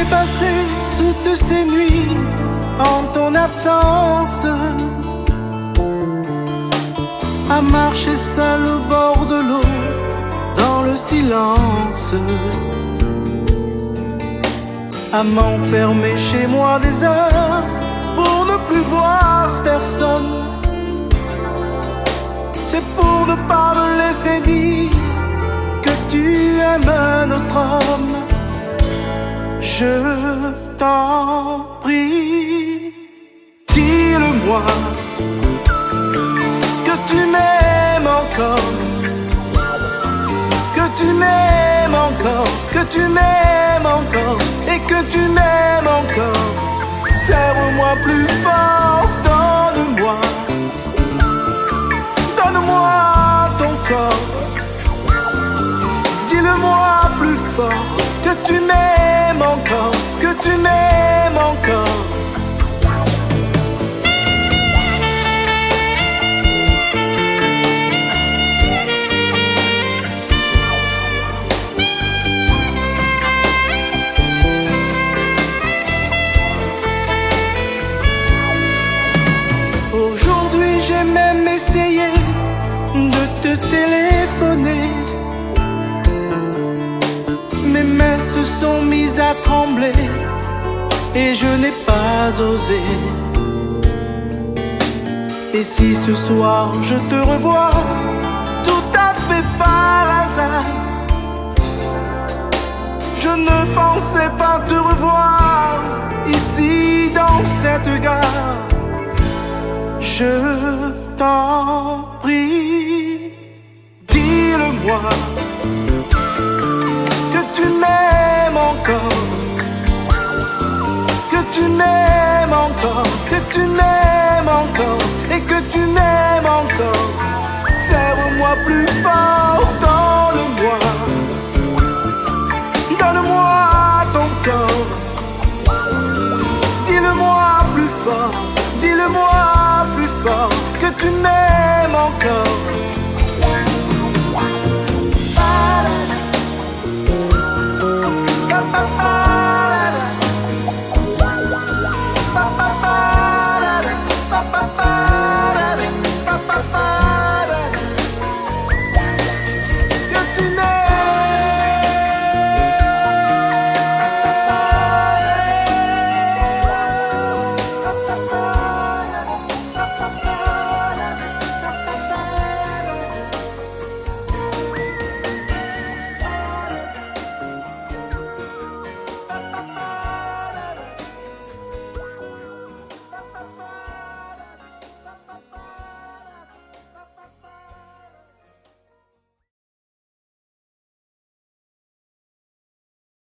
j'ai passé toutes ces nuits en ton absence, à marcher seul au bord de l'eau dans le silence, à m'enfermer chez moi des heures pour ne plus voir personne. C'est pour ne pas me laisser dire que tu aimes un autre homme. Je t'en prie, dis-le-moi, que tu m'aimes encore, que tu m'aimes encore, que tu m'aimes encore, et que tu m'aimes encore. Serre-moi plus fort, donne-moi, donne-moi ton corps. Dis-le-moi plus fort, que tu m'aimes encore, que tu m'aimes encore. Aujourd'hui j'ai même essayé de te téléphoner. Mes mains se sont mises à trembler et je n'ai pas osé. Et si ce soir je te revois tout à fait par hasard, je ne pensais pas te revoir ici dans cette gare. Je t'en prie, dis-le-moi,